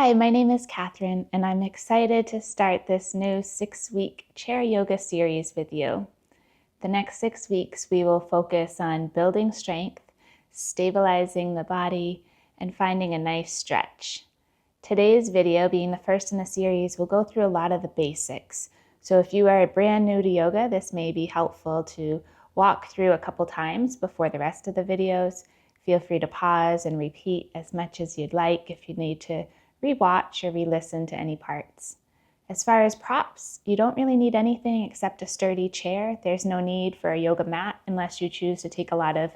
Hi, my name is Catherine, and I'm excited to start this new 6-week chair yoga series with you. The next 6 weeks, we will focus on building strength, stabilizing the body, and finding a nice stretch. Today's video, being the first in the series, will go through a lot of the basics. So if you are brand new to yoga, this may be helpful to walk through a couple times before the rest of the videos. Feel free to pause and repeat as much as you'd like if you need to rewatch or re-listen to any parts. As far as props, you don't really need anything except a sturdy chair. There's no need for a yoga mat unless you choose to take a lot of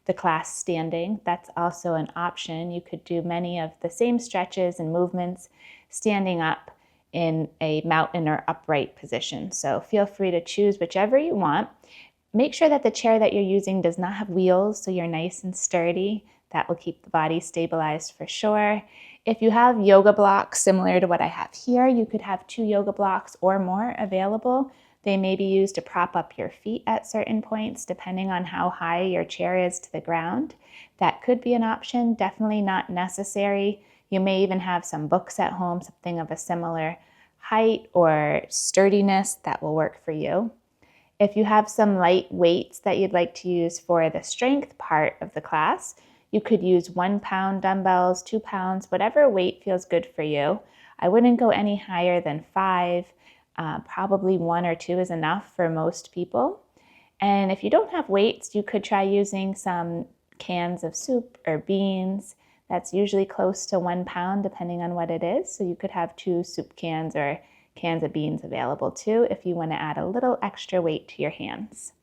the class standing. That's also an option. You could do many of the same stretches and movements standing up in a mountain or upright position. So feel free to choose whichever you want. Make sure that the chair that you're using does not have wheels, so you're nice and sturdy. That will keep the body stabilized for sure. If you have yoga blocks similar to what I have here, you could have 2 yoga blocks or more available. They may be used to prop up your feet at certain points, depending on how high your chair is to the ground. That could be an option, definitely not necessary. You may even have some books at home, something of a similar height or sturdiness that will work for you. If you have some light weights that you'd like to use for the strength part of the class, you could use 1 pound dumbbells, 2 pounds, whatever weight feels good for you. I wouldn't go any higher than 5. Probably 1 or 2 is enough for most people. And if you don't have weights, you could try using some cans of soup or beans. That's usually close to 1 pound, depending on what it is. So you could have 2 soup cans or cans of beans available too if you want to add a little extra weight to your hands.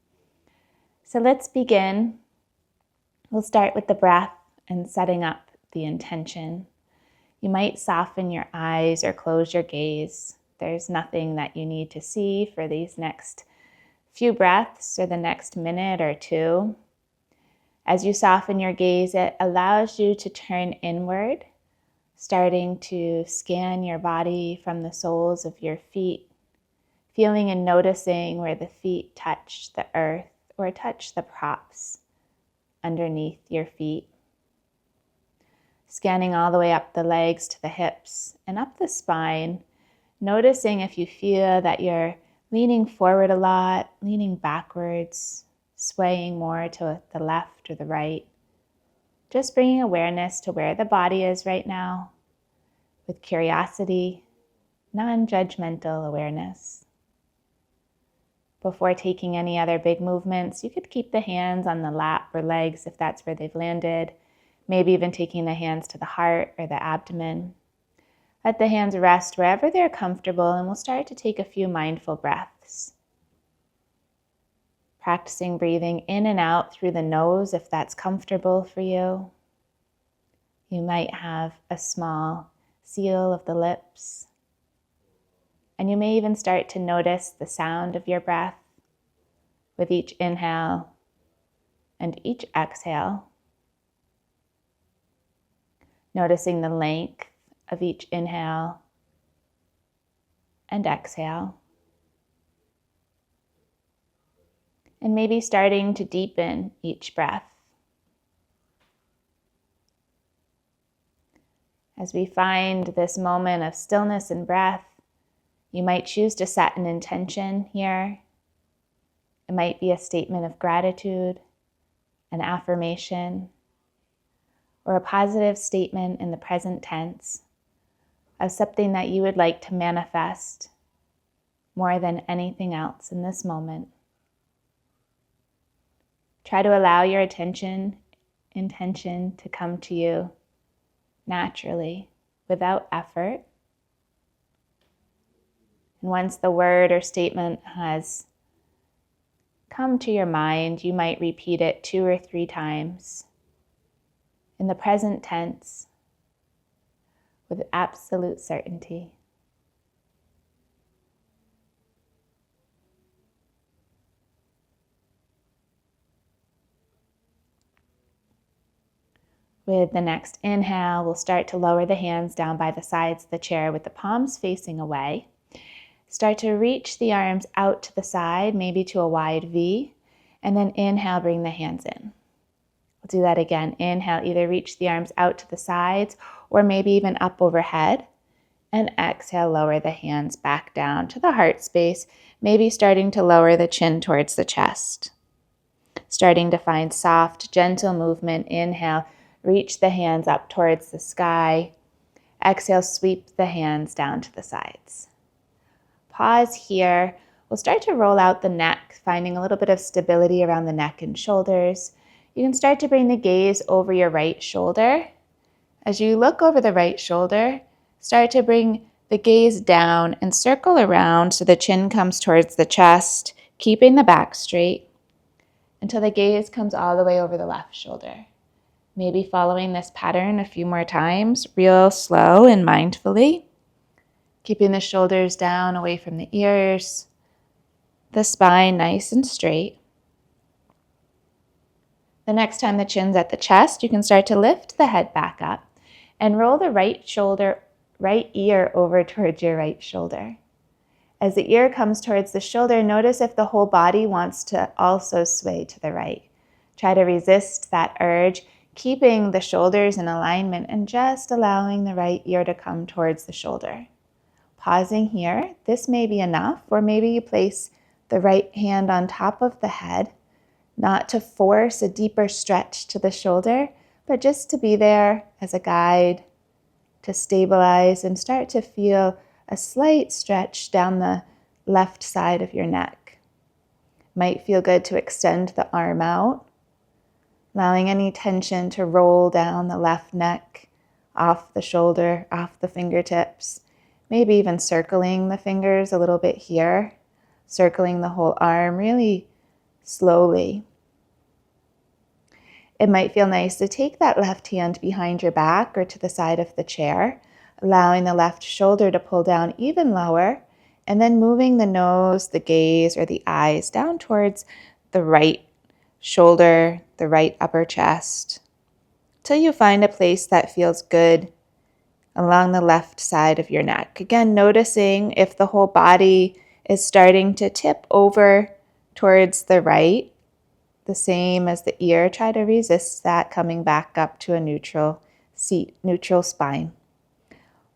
So let's begin. We'll start with the breath and setting up the intention. You might soften your eyes or close your gaze. There's nothing that you need to see for these next few breaths or the next minute or two. As you soften your gaze, it allows you to turn inward, starting to scan your body from the soles of your feet, feeling and noticing where the feet touch the earth or touch the props underneath your feet. Scanning all the way up the legs to the hips and up the spine, noticing if you feel that you're leaning forward a lot, leaning backwards, swaying more to the left or the right. Just bringing awareness to where the body is right now with curiosity, non-judgmental awareness. Before taking any other big movements, you could keep the hands on the lap or legs if that's where they've landed, maybe even taking the hands to the heart or the abdomen. Let the hands rest wherever they're comfortable, and we'll start to take a few mindful breaths. Practicing breathing in and out through the nose if that's comfortable for you. You might have a small seal of the lips. And you may even start to notice the sound of your breath with each inhale and each exhale. Noticing the length of each inhale and exhale. And maybe starting to deepen each breath. As we find this moment of stillness and breath, you might choose to set an intention here. It might be a statement of gratitude, an affirmation, or a positive statement in the present tense of something that you would like to manifest more than anything else in this moment. Try to allow your intention to come to you naturally, without effort. And once the word or statement has come to your mind, you might repeat it 2 or 3 times in the present tense with absolute certainty. With the next inhale, we'll start to lower the hands down by the sides of the chair with the palms facing away. Start to reach the arms out to the side, maybe to a wide V, and then inhale, bring the hands in. We'll do that again. Inhale, either reach the arms out to the sides or maybe even up overhead. And exhale, lower the hands back down to the heart space, maybe starting to lower the chin towards the chest. Starting to find soft, gentle movement. Inhale, reach the hands up towards the sky. Exhale, sweep the hands down to the sides. Pause here. We'll start to roll out the neck, finding a little bit of stability around the neck and shoulders. You can start to bring the gaze over your right shoulder. As you look over the right shoulder, start to bring the gaze down and circle around so the chin comes towards the chest, keeping the back straight until the gaze comes all the way over the left shoulder. Maybe following this pattern a few more times, real slow and mindfully. Keeping the shoulders down away from the ears, the spine nice and straight. The next time the chin's at the chest, you can start to lift the head back up and roll the right ear over towards your right shoulder. As the ear comes towards the shoulder, notice if the whole body wants to also sway to the right. Try to resist that urge, keeping the shoulders in alignment and just allowing the right ear to come towards the shoulder. Pausing here, this may be enough, or maybe you place the right hand on top of the head, not to force a deeper stretch to the shoulder, but just to be there as a guide, to stabilize and start to feel a slight stretch down the left side of your neck. Might feel good to extend the arm out, allowing any tension to roll down the left neck, off the shoulder, off the fingertips. Maybe even circling the fingers a little bit here, circling the whole arm really slowly. It might feel nice to take that left hand behind your back or to the side of the chair, allowing the left shoulder to pull down even lower, and then moving the nose, the gaze, or the eyes down towards the right shoulder, the right upper chest, till you find a place that feels good along the left side of your neck. Again, noticing if the whole body is starting to tip over towards the right, the same as the ear. Try to resist that coming back up to a neutral seat, neutral spine.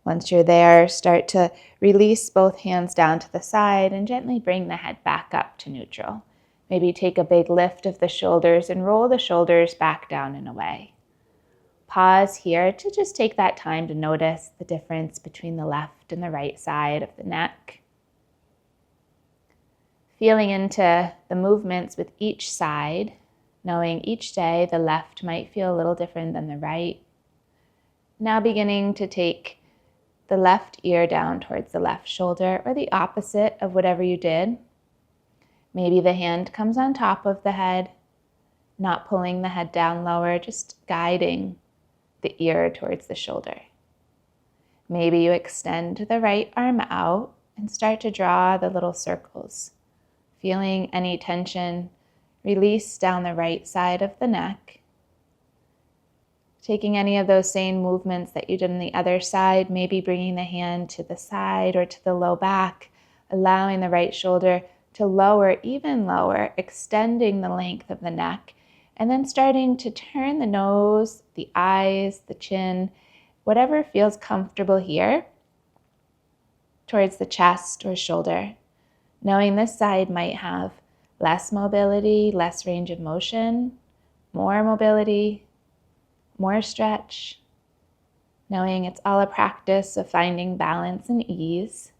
Once you're there, start to release both hands down to the side and gently bring the head back up to neutral. Maybe take a big lift of the shoulders and roll the shoulders back down and away. Pause here to just take that time to notice the difference between the left and the right side of the neck. Feeling into the movements with each side, knowing each day the left might feel a little different than the right. Now beginning to take the left ear down towards the left shoulder, or the opposite of whatever you did. Maybe the hand comes on top of the head, not pulling the head down lower, just guiding the ear towards the shoulder. Maybe you extend the right arm out and start to draw the little circles, feeling any tension release down the right side of the neck. Taking any of those same movements that you did on the other side, maybe bringing the hand to the side or to the low back, allowing the right shoulder to lower, even lower, extending the length of the neck, and then starting to turn the nose, the eyes, the chin, whatever feels comfortable here, towards the chest or shoulder. Knowing this side might have less mobility, less range of motion, more mobility, more stretch. Knowing it's all a practice of finding balance and ease.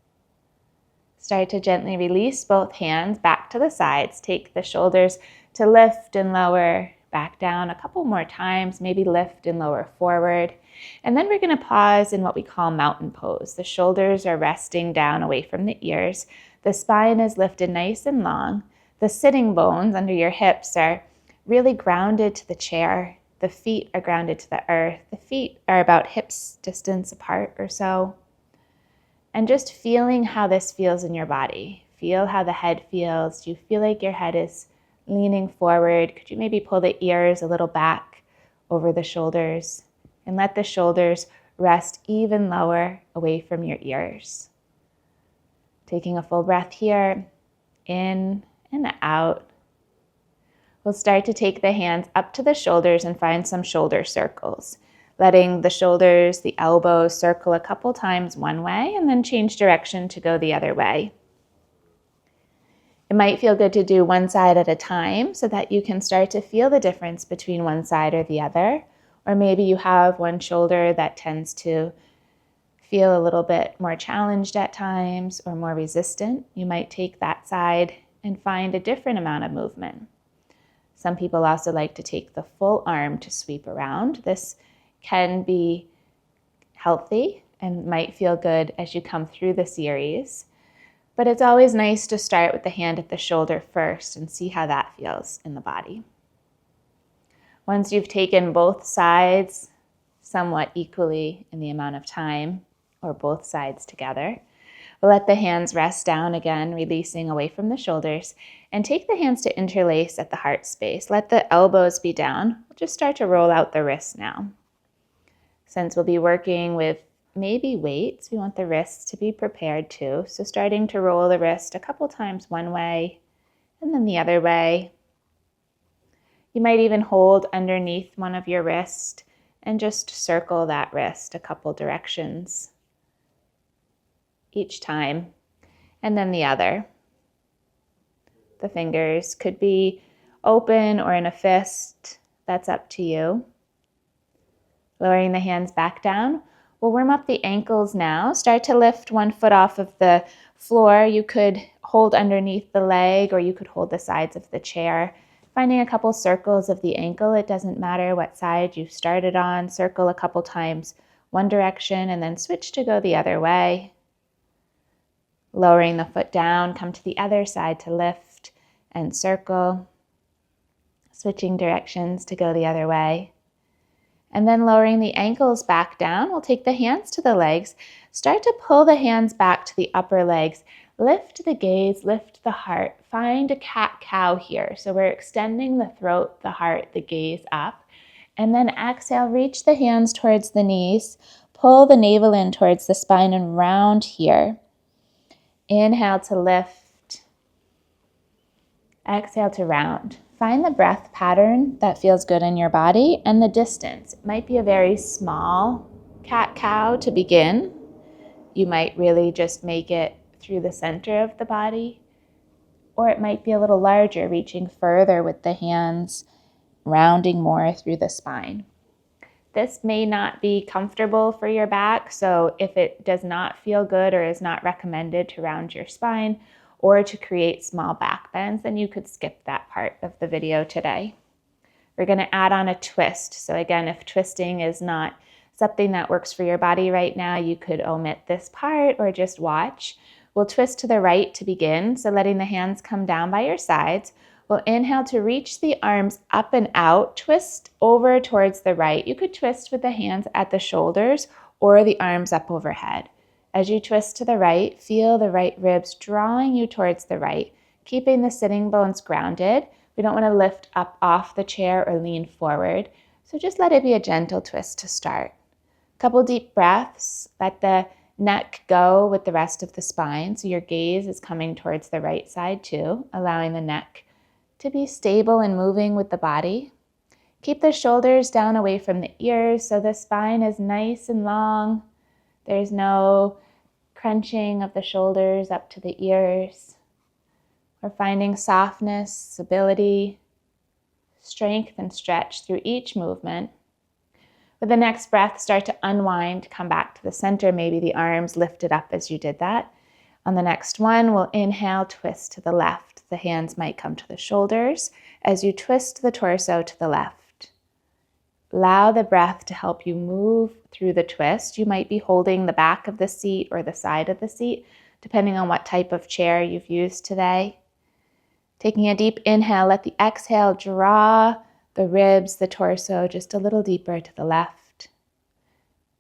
Start to gently release both hands back to the sides. Take the shoulders to lift and lower back down a couple more times, maybe lift and lower forward. And then we're going to pause in what we call mountain pose. The shoulders are resting down away from the ears. The spine is lifted nice and long. The sitting bones under your hips are really grounded to the chair. The feet are grounded to the earth. The feet are about hips distance apart or so. And just feeling how this feels in your body. Feel how the head feels. Do you feel like your head is leaning forward? Could you maybe pull the ears a little back over the shoulders and let the shoulders rest even lower away from your ears? Taking a full breath here, in and out. We'll start to take the hands up to the shoulders and find some shoulder circles. letting the shoulders, the elbows circle a couple times one way and then change direction to go the other way. It might feel good to do one side at a time so that you can start to feel the difference between one side or the other. Or maybe you have one shoulder that tends to feel a little bit more challenged at times or more resistant. You might take that side and find a different amount of movement. Some people also like to take the full arm to sweep around. This can be healthy and might feel good as you come through the series. But it's always nice to start with the hand at the shoulder first and see how that feels in the body. Once you've taken both sides somewhat equally in the amount of time, or both sides together, we'll let the hands rest down again, releasing away from the shoulders, and take the hands to interlace at the heart space. Let the elbows be down. We'll just start to roll out the wrists now. Since we'll be working with maybe weights, we want the wrists to be prepared too. So starting to roll the wrist a couple times one way and then the other way. You might even hold underneath one of your wrists and just circle that wrist a couple directions each time, and then the other. The fingers could be open or in a fist. That's up to you. Lowering the hands back down. We'll warm up the ankles now. Start to lift one foot off of the floor. You could hold underneath the leg or you could hold the sides of the chair. Finding a couple circles of the ankle. It doesn't matter what side you started on. Circle a couple times one direction and then switch to go the other way. Lowering the foot down, come to the other side to lift and circle. Switching directions to go the other way. And then lowering the ankles back down, we'll take the hands to the legs. Start to pull the hands back to the upper legs. Lift the gaze, lift the heart. Find a cat-cow here. So we're extending the throat, the heart, the gaze up. And then exhale, reach the hands towards the knees. Pull the navel in towards the spine and round here. Inhale to lift. Exhale to round. Find the breath pattern that feels good in your body and the distance. It might be a very small cat-cow to begin. You might really just make it through the center of the body. Or it might be a little larger, reaching further with the hands, rounding more through the spine. This may not be comfortable for your back, so if it does not feel good or is not recommended to round your spine or to create small back bends, then you could skip that part of the video today. We're going to add on a twist. So again, if twisting is not something that works for your body right now, you could omit this part or just watch. We'll twist to the right to begin, so letting the hands come down by your sides. We'll inhale to reach the arms up and out, twist over towards the right. You could twist with the hands at the shoulders or the arms up overhead. As you twist to the right, feel the right ribs drawing you towards the right, keeping the sitting bones grounded. We don't want to lift up off the chair or lean forward, so just let it be a gentle twist to start. Couple deep breaths, let the neck go with the rest of the spine, so your gaze is coming towards the right side too, allowing the neck to be stable and moving with the body. Keep the shoulders down away from the ears so the spine is nice and long. There's no crunching of the shoulders up to the ears. We're finding softness, stability, strength, and stretch through each movement. With the next breath, start to unwind, come back to the center, maybe the arms lifted up as you did that. On the next one, we'll inhale, twist to the left. The hands might come to the shoulders as you twist the torso to the left. Allow the breath to help you move through the twist. You might be holding the back of the seat or the side of the seat, depending on what type of chair you've used today. Taking a deep inhale, let the exhale draw the ribs, the torso just a little deeper to the left.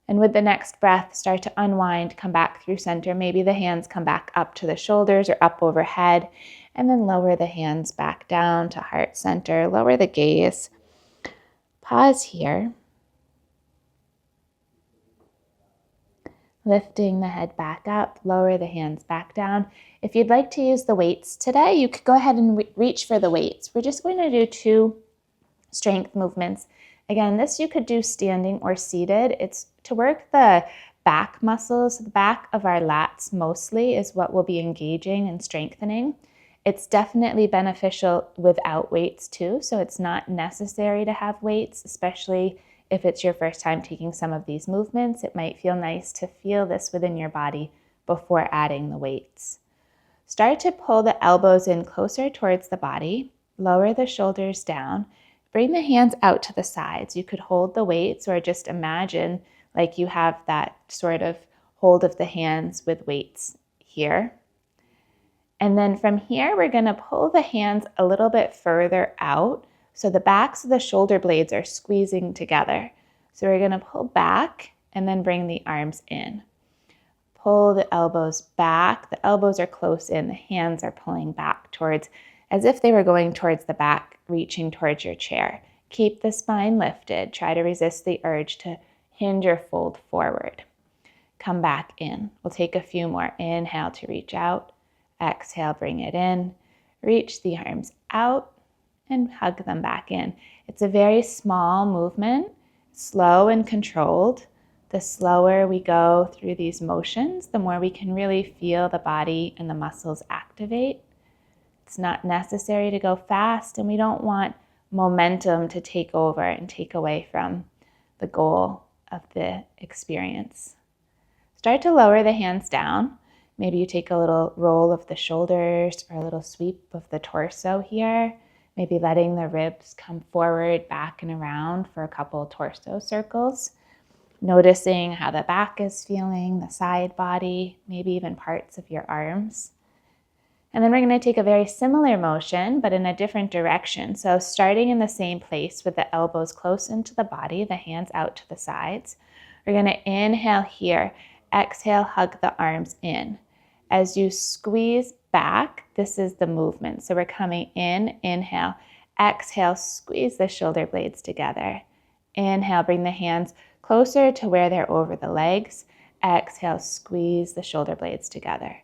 And with the next breath, start to unwind, come back through center. Maybe the hands come back up to the shoulders or up overhead, and then lower the hands back down to heart center. Lower the gaze. Pause here. Lifting the head back up, lower the hands back down. If you'd like to use the weights today, you could go ahead and reach for the weights. We're just going to do 2 strength movements Again, this you could do standing or seated. It's to work the back muscles. The back of our lats mostly is what we'll be engaging and strengthening. It's definitely beneficial without weights too, so it's not necessary to have weights, especially if it's your first time taking some of these movements. It might feel nice to feel this within your body before adding the weights. Start to pull the elbows in closer towards the body, lower the shoulders down, bring the hands out to the sides. You could hold the weights or just imagine like you have that sort of hold of the hands with weights here. And then from here, we're going to pull the hands a little bit further out so the backs of the shoulder blades are squeezing together. So we're going to pull back and then bring the arms in. Pull the elbows back. The elbows are close in. The hands are pulling back towards, as if they were going towards the back, reaching towards your chair. Keep the spine lifted. Try to resist the urge to hinge or fold forward. Come back in. We'll take a few more. Inhale to reach out. Exhale, bring it in. Reach the arms out and hug them back in. It's a very small movement, slow and controlled. The slower we go through these motions, the more we can really feel the body and the muscles activate. It's not necessary to go fast, and we don't want momentum to take over and take away from the goal of the experience. Start to lower the hands down. Maybe you take a little roll of the shoulders or a little sweep of the torso here. Maybe letting the ribs come forward, back and around for a couple torso circles. Noticing how the back is feeling, the side body, maybe even parts of your arms. And then we're going to take a very similar motion, but in a different direction. So starting in the same place with the elbows close into the body, the hands out to the sides. We're going to inhale here. Exhale, hug the arms in. As you squeeze back, this is the movement. So we're coming in, inhale. Exhale, squeeze the shoulder blades together. Inhale, bring the hands closer to where they're over the legs. Exhale, squeeze the shoulder blades together.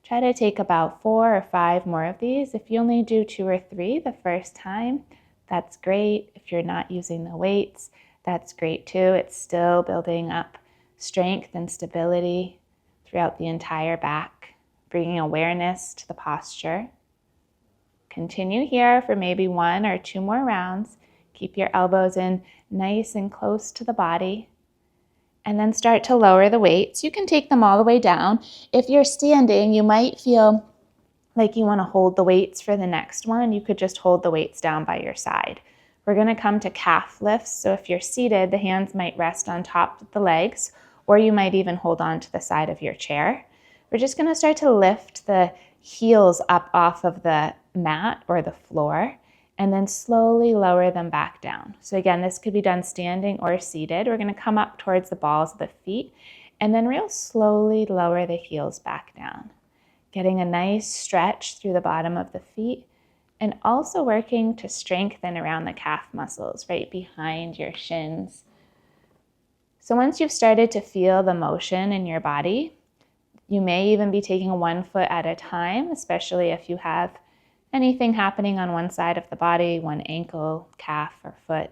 Try to take about 4 or 5 more of these. If you only do 2 or 3 the first time, that's great. If you're not using the weights, that's great too. It's still building up strength and stability throughout the entire back, bringing awareness to the posture. Continue here for maybe 1 or 2 more rounds. Keep your elbows in nice and close to the body. And then start to lower the weights. You can take them all the way down. If you're standing, you might feel like you want to hold the weights for the next one. You could just hold the weights down by your side. We're going to come to calf lifts. So if you're seated, the hands might rest on top of the legs, or you might even hold on to the side of your chair. We're just going to start to lift the heels up off of the mat or the floor, and then slowly lower them back down. So again, this could be done standing or seated. We're going to come up towards the balls of the feet and then real slowly lower the heels back down. Getting a nice stretch through the bottom of the feet and also working to strengthen around the calf muscles right behind your shins. So once you've started to feel the motion in your body, you may even be taking 1 foot at a time, especially if you have anything happening on one side of the body, one ankle, calf, or foot.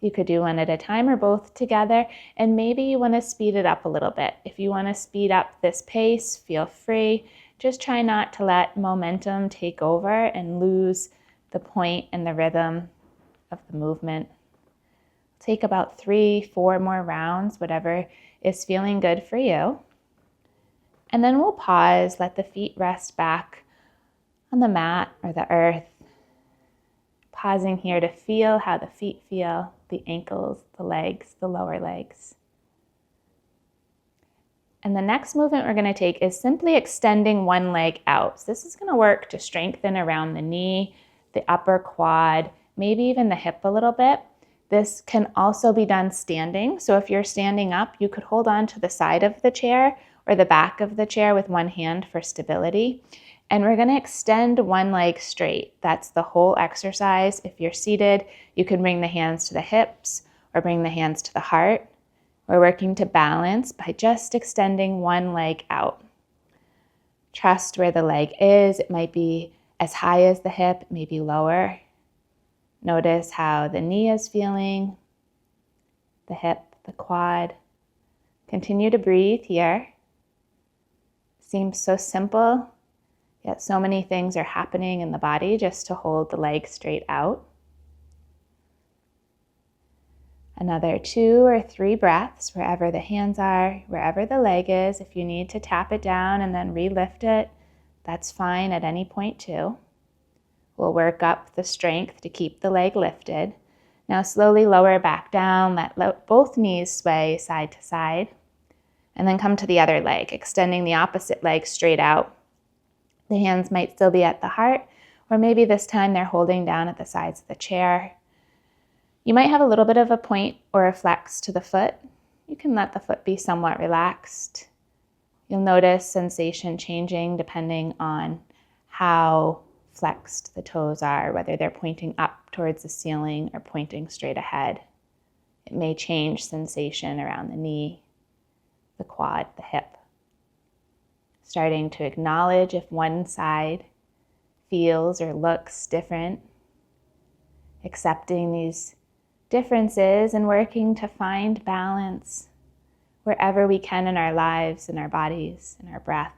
You could do one at a time or both together, and maybe you want to speed it up a little bit. If you want to speed up this pace, feel free. Just try not to let momentum take over and lose the point and the rhythm of the movement. Take about 3-4 more rounds, whatever is feeling good for you. And then we'll pause, let the feet rest back on the mat or the earth. Pausing here to feel how the feet feel, the ankles, the legs, the lower legs. And the next movement we're going to take is simply extending one leg out. So this is going to work to strengthen around the knee, the upper quad, maybe even the hip a little bit. This can also be done standing. So if you're standing up, you could hold on to the side of the chair or the back of the chair with one hand for stability. And we're going to extend one leg straight. That's the whole exercise. If you're seated, you can bring the hands to the hips or bring the hands to the heart. We're working to balance by just extending one leg out. Trust where the leg is. It might be as high as the hip, maybe lower. Notice how the knee is feeling. the hip, the quad. Continue to breathe here. Seems so simple, yet so many things are happening in the body just to hold the leg straight out. Another 2 or 3 breaths wherever the hands are, wherever the leg is. If you need to tap it down and then re-lift it, that's fine at any point too. We'll work up the strength to keep the leg lifted. Now slowly lower back down, let both knees sway side to side, and then come to the other leg, extending the opposite leg straight out. The hands might still be at the heart, or maybe this time they're holding down at the sides of the chair. You might have a little bit of a point or a flex to the foot. You can let the foot be somewhat relaxed. You'll notice sensation changing depending on how flexed the toes are, whether they're pointing up towards the ceiling or pointing straight ahead. It may change sensation around the knee, the quad, the hip. Starting to acknowledge if one side feels or looks different. Accepting these differences and working to find balance wherever we can in our lives, in our bodies, in our breath.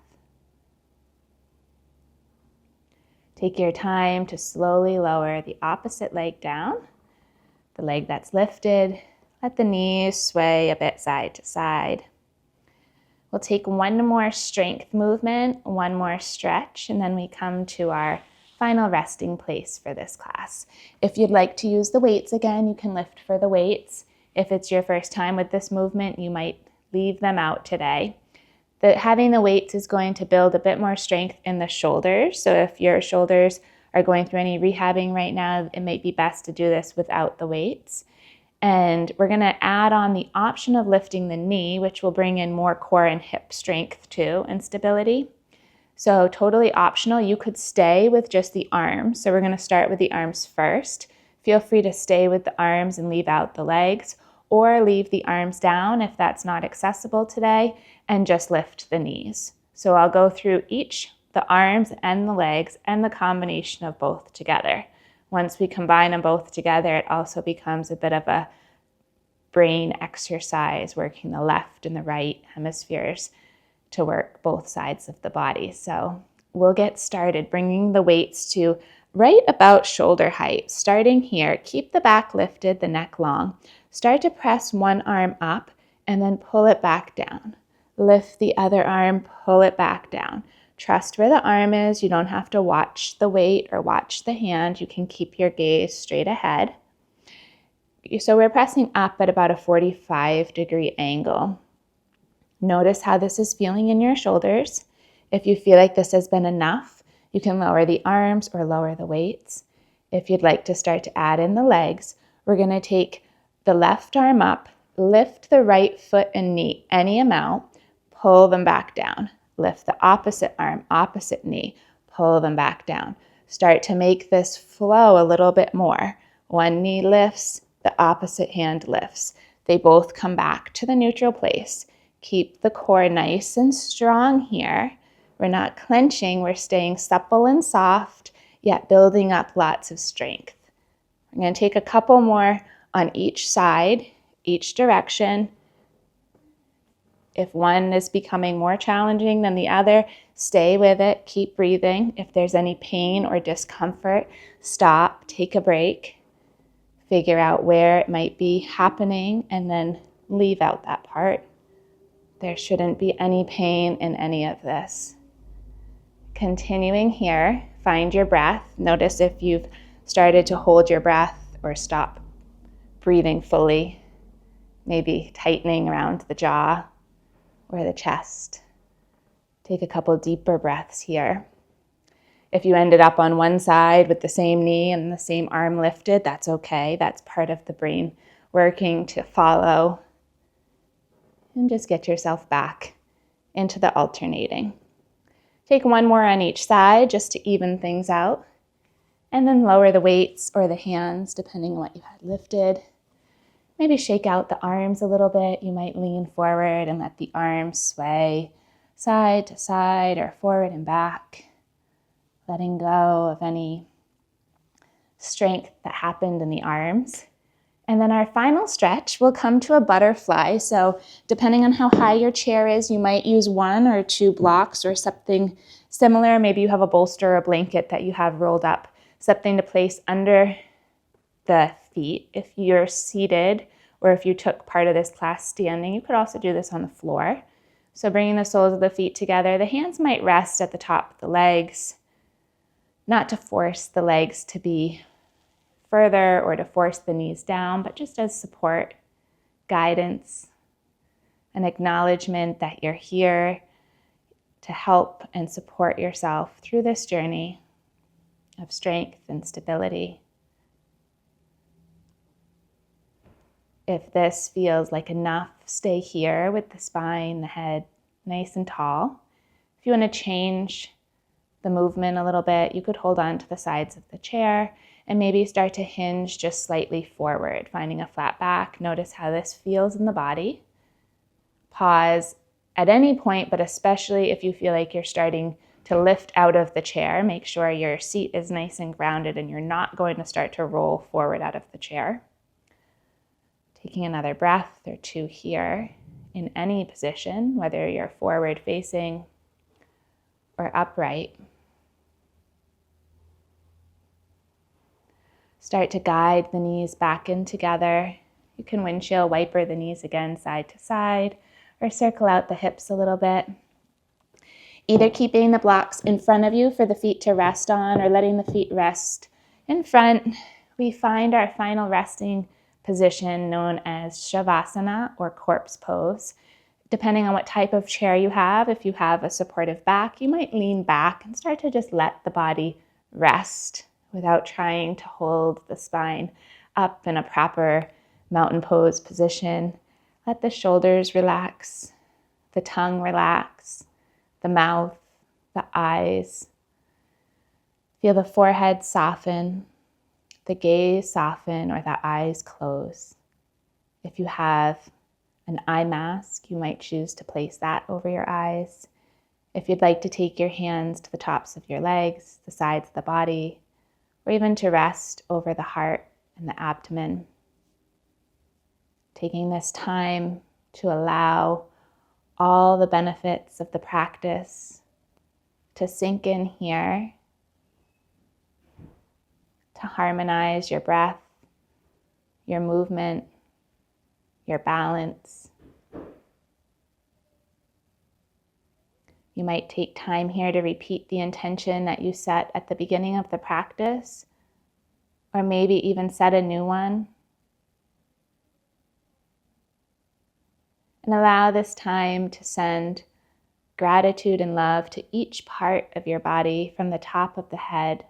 Take your time to slowly lower the opposite leg down, the leg that's lifted. Let the knees sway a bit side to side. We'll take one more strength movement, one more stretch, and then we come to our final resting place for this class. If you'd like to use the weights again, you can lift for the weights. If it's your first time with this movement, you might leave them out today. Having the weights is going to build a bit more strength in the shoulders. So if your shoulders are going through any rehabbing right now, it might be best to do this without the weights. And we're going to add on the option of lifting the knee, which will bring in more core and hip strength too, and stability. So totally optional. You could stay with just the arms. So we're going to start with the arms first. Feel free to stay with the arms and leave out the legs, or leave the arms down if that's not accessible today, and just lift the knees. So I'll go through each, the arms and the legs, and the combination of both together. Once we combine them both together, it also becomes a bit of a brain exercise, working the left and the right hemispheres to work both sides of the body. So we'll get started bringing the weights to right about shoulder height. Starting here, keep the back lifted, the neck long. Start to press one arm up and then pull it back down. Lift the other arm, pull it back down. Trust where the arm is. You don't have to watch the weight or watch the hand. You can keep your gaze straight ahead. So we're pressing up at about a 45-degree angle. Notice how this is feeling in your shoulders. If you feel like this has been enough, you can lower the arms or lower the weights. If you'd like to start to add in the legs, we're going to take the left arm up, lift the right foot and knee any amount, pull them back down. Lift the opposite arm, opposite knee, pull them back down. Start to make this flow a little bit more. One knee lifts, the opposite hand lifts. They both come back to the neutral place. Keep the core nice and strong here. We're not clenching, we're staying supple and soft, yet building up lots of strength. I'm going to take a couple more on each side, each direction. If one is becoming more challenging than the other, stay with it, keep breathing. If there's any pain or discomfort, stop, take a break, figure out where it might be happening, and then leave out that part. There shouldn't be any pain in any of this. Continuing here, find your breath. Notice if you've started to hold your breath or stop breathing fully, maybe tightening around the jaw or the chest. Take a couple deeper breaths here. If you ended up on one side with the same knee and the same arm lifted, that's okay. That's part of the brain working to follow. And just get yourself back into the alternating. Take one more on each side just to even things out. And then lower the weights or the hands, depending on what you had lifted. Maybe shake out the arms a little bit. You might lean forward and let the arms sway side to side or forward and back. Letting go of any strength that happened in the arms. And then our final stretch will come to a butterfly. So depending on how high your chair is, you might use 1 or 2 blocks or something similar. Maybe you have a bolster or a blanket that you have rolled up, something to place under the feet. If you're seated or if you took part of this class standing, you could also do this on the floor. So bringing the soles of the feet together, the hands might rest at the top of the legs, not to force the legs to be further or to force the knees down, but just as support, guidance, an acknowledgement that you're here to help and support yourself through this journey of strength and stability. If this feels like enough, stay here with the spine, the head nice and tall. If you want to change the movement a little bit, you could hold on to the sides of the chair and maybe start to hinge just slightly forward, finding a flat back. Notice how this feels in the body. Pause at any point, but especially if you feel like you're starting to lift out of the chair, make sure your seat is nice and grounded and you're not going to start to roll forward out of the chair. Taking another breath or 2 here in any position, whether you're forward facing or upright. Start to guide the knees back in together. You can windshield wiper the knees again side to side or circle out the hips a little bit. Either keeping the blocks in front of you for the feet to rest on or letting the feet rest in front. We find our final resting position known as Shavasana or corpse pose. Depending on what type of chair you have, if you have a supportive back, you might lean back and start to just let the body rest without trying to hold the spine up in a proper mountain pose position. Let the shoulders relax, the tongue relax, the mouth, the eyes. Feel the forehead soften, the gaze soften, or the eyes close. If you have an eye mask, you might choose to place that over your eyes. If you'd like to take your hands to the tops of your legs, the sides of the body, or even to rest over the heart and the abdomen. Taking this time to allow all the benefits of the practice to sink in here, to harmonize your breath, your movement, your balance. You might take time here to repeat the intention that you set at the beginning of the practice, or maybe even set a new one. And allow this time to send gratitude and love to each part of your body from the top of the head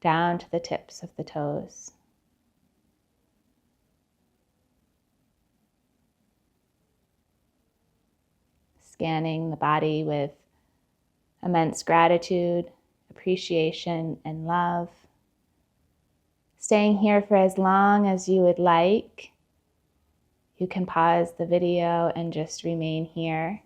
down to the tips of the toes. Scanning the body with immense gratitude, appreciation, and love. Staying here for as long as you would like. You can pause the video and just remain here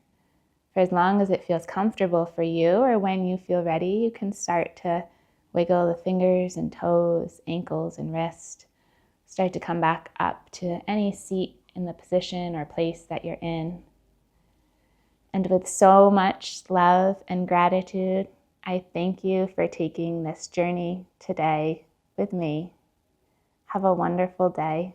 for as long as it feels comfortable for you, or when you feel ready, you can start to wiggle the fingers and toes, ankles and wrist. Start to come back up to any seat in the position or place that you're in. And with so much love and gratitude, I thank you for taking this journey today with me. Have a wonderful day.